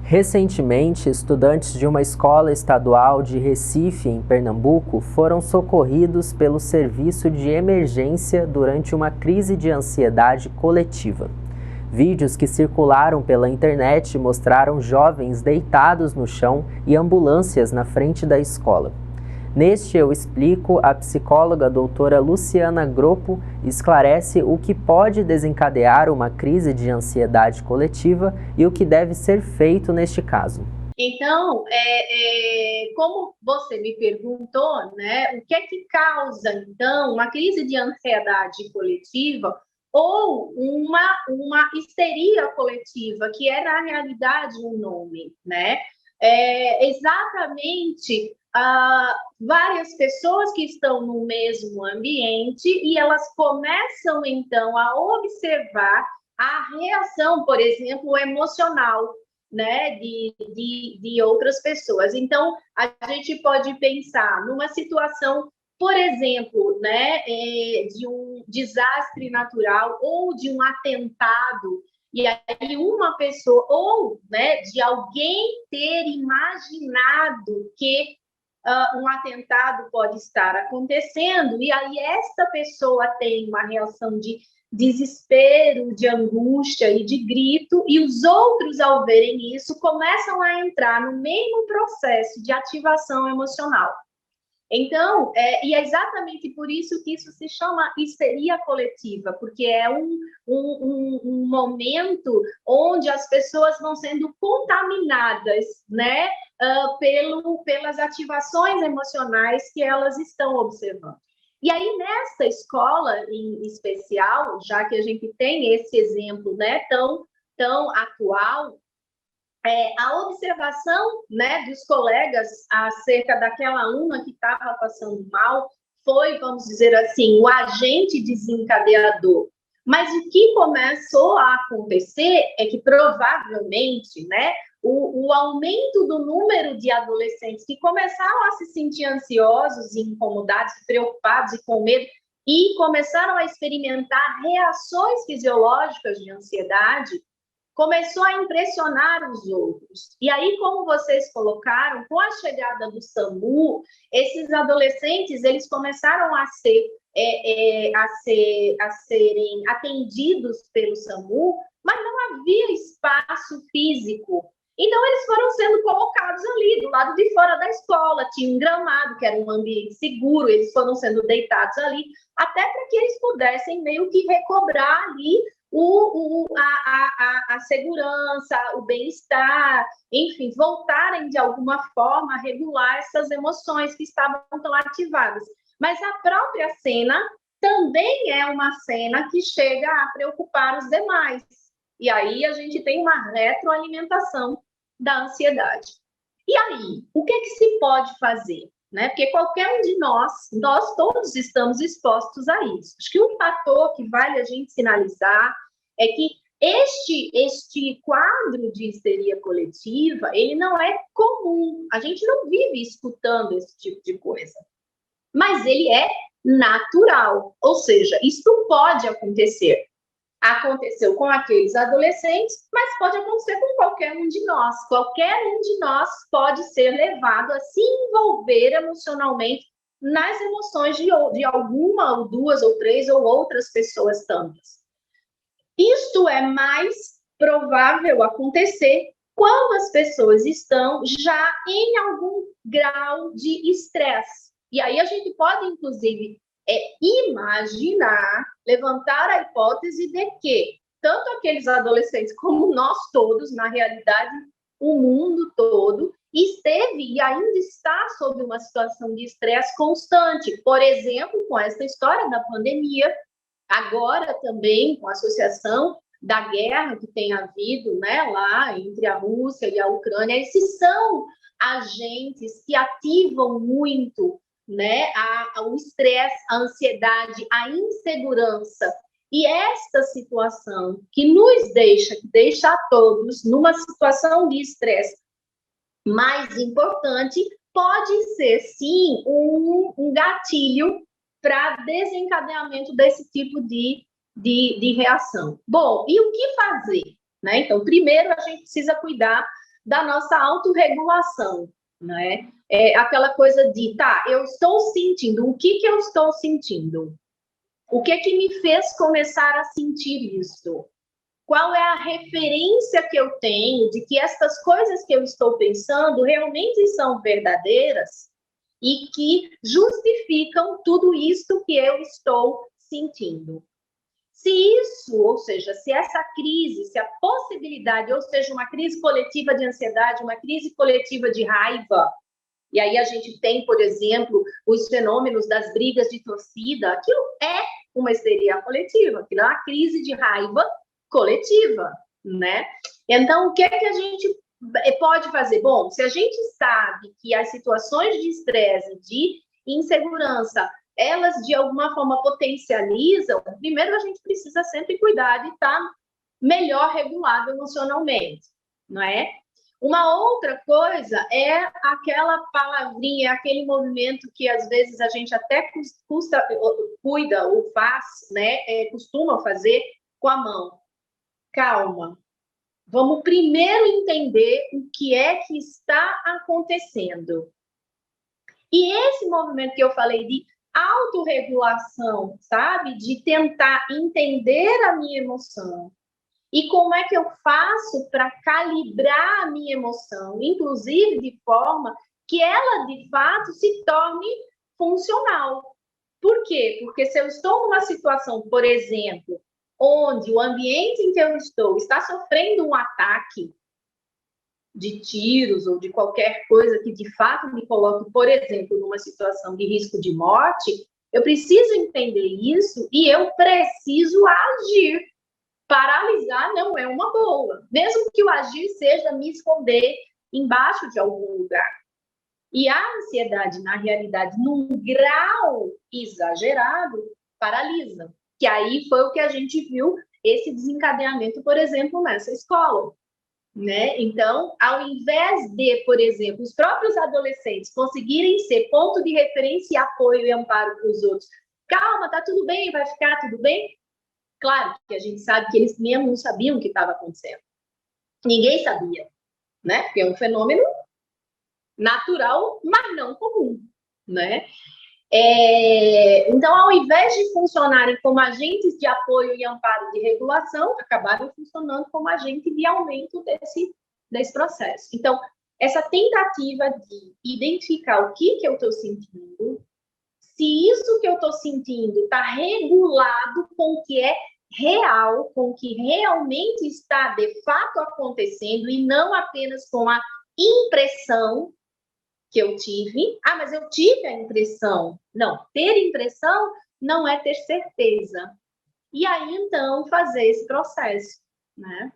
Recentemente, estudantes de uma escola estadual de Recife, em Pernambuco, foram socorridos pelo serviço de emergência durante uma crise de ansiedade coletiva. Vídeos que circularam pela internet mostraram jovens deitados no chão e ambulâncias na frente da escola. Neste Eu Explico, a psicóloga doutora Luciana Groppo esclarece o que pode desencadear uma crise de ansiedade coletiva e o que deve ser feito neste caso. Então, como você me perguntou, né, o que é que causa, então, uma crise de ansiedade coletiva ou uma histeria coletiva, que é, na realidade, um nome, né? Exatamente várias pessoas que estão no mesmo ambiente e elas começam, então, a observar a reação, por exemplo, emocional, né, de outras pessoas. Então, a gente pode pensar numa situação, por exemplo, né, de um desastre natural ou de um atentado, e aí uma pessoa, ou, né, de alguém ter imaginado que um atentado pode estar acontecendo, e aí esta pessoa tem uma reação de desespero, de angústia e de grito, e os outros, ao verem isso, começam a entrar no mesmo processo de ativação emocional. Então, e é exatamente por isso que isso se chama histeria coletiva, porque é um momento onde as pessoas vão sendo contaminadas, né, pelas ativações emocionais que elas estão observando. E aí, nessa escola em especial, já que a gente tem esse exemplo, né, tão atual, a observação, né, dos colegas acerca daquela aluna que estava passando mal foi, vamos dizer assim, o agente desencadeador. Mas o que começou a acontecer é que, provavelmente, né, o aumento do número de adolescentes que começaram a se sentir ansiosos, incomodados, preocupados e com medo, e começaram a experimentar reações fisiológicas de ansiedade, começou a impressionar os outros. E aí, como vocês colocaram, com a chegada do SAMU, esses adolescentes, eles começaram a serem atendidos pelo SAMU, mas não havia espaço físico. Então, eles foram sendo colocados ali, do lado de fora da escola, tinha um gramado, que era um ambiente seguro, eles foram sendo deitados ali, até para que eles pudessem meio que recobrar ali a segurança, o bem-estar, enfim, voltarem de alguma forma a regular essas emoções que estavam tão ativadas. Mas a própria cena também é uma cena que chega a preocupar os demais. E aí a gente tem uma retroalimentação da ansiedade. E aí, o que se pode fazer? Né? Porque qualquer um de nós todos estamos expostos a isso. Acho que um fator que vale a gente sinalizar é que este quadro de histeria coletiva, ele não é comum. A gente não vive escutando esse tipo de coisa. Mas ele é natural. Ou seja, isso pode acontecer. Aconteceu com aqueles adolescentes, mas pode acontecer com qualquer um de nós. Qualquer um de nós pode ser levado a se envolver emocionalmente nas emoções de alguma, ou duas, ou três, ou outras pessoas tantas. Isto é mais provável acontecer quando as pessoas estão já em algum grau de estresse. E aí a gente pode, inclusive, imaginar, levantar a hipótese de que tanto aqueles adolescentes como nós todos, na realidade, o mundo todo, esteve e ainda está sob uma situação de estresse constante. Por exemplo, com essa história da pandemia, agora também com a associação da guerra que tem havido, né, lá entre a Rússia e a Ucrânia. Esses são agentes que ativam muito, né, o estresse, a ansiedade, a insegurança. E esta situação que deixa a todos numa situação de estresse mais importante, pode ser, sim, um gatilho para desencadeamento desse tipo de reação. Bom, e o que fazer? Né? Então, primeiro a gente precisa cuidar da nossa autorregulação, né? É aquela coisa de, tá, eu estou sentindo, o que eu estou sentindo? O que me fez começar a sentir isso? Qual é a referência que eu tenho de que estas coisas que eu estou pensando realmente são verdadeiras e que justificam tudo isto que eu estou sentindo? Se isso, ou seja, se essa crise, se a possibilidade, ou seja, uma crise coletiva de ansiedade, uma crise coletiva de raiva, e aí a gente tem, por exemplo, os fenômenos das brigas de torcida, aquilo é uma histeria coletiva, aquilo é uma crise de raiva coletiva, né? Então, o que é que a gente pode fazer? Bom, se a gente sabe que as situações de estresse, de insegurança, elas de alguma forma potencializam, primeiro a gente precisa sempre cuidar de estar melhor regulado emocionalmente, não é? Uma outra coisa é aquela palavrinha, aquele movimento que às vezes a gente até cuida ou faz, né? Costuma fazer com a mão. Calma. Vamos primeiro entender o que é que está acontecendo. E esse movimento que eu falei de autorregulação, sabe? De tentar entender a minha emoção. E como é que eu faço para calibrar a minha emoção, inclusive de forma que ela, de fato, se torne funcional. Por quê? Porque se eu estou numa situação, por exemplo, onde o ambiente em que eu estou está sofrendo um ataque de tiros ou de qualquer coisa que, de fato, me coloque, por exemplo, numa situação de risco de morte, eu preciso entender isso e eu preciso agir. Paralisar não é uma boa, mesmo que o agir seja me esconder embaixo de algum lugar. E a ansiedade, na realidade, num grau exagerado, paralisa. Que aí foi o que a gente viu, esse desencadeamento, por exemplo, nessa escola. Né? Então, ao invés de, por exemplo, os próprios adolescentes conseguirem ser ponto de referência e apoio e amparo para os outros, calma, tá tudo bem, vai ficar tudo bem. Claro que a gente sabe que eles mesmo não sabiam o que estava acontecendo. Ninguém sabia, né? Porque é um fenômeno natural, mas não comum, né? Então, ao invés de funcionarem como agentes de apoio e amparo de regulação, acabaram funcionando como agente de aumento desse processo. Então, essa tentativa de identificar o que eu estou sentindo, se isso que eu estou sentindo está regulado com o que é real, com o que realmente está de fato acontecendo e não apenas com a impressão que eu tive. Ah, mas eu tive a impressão. Não, ter impressão não é ter certeza. E aí, então, fazer esse processo, né?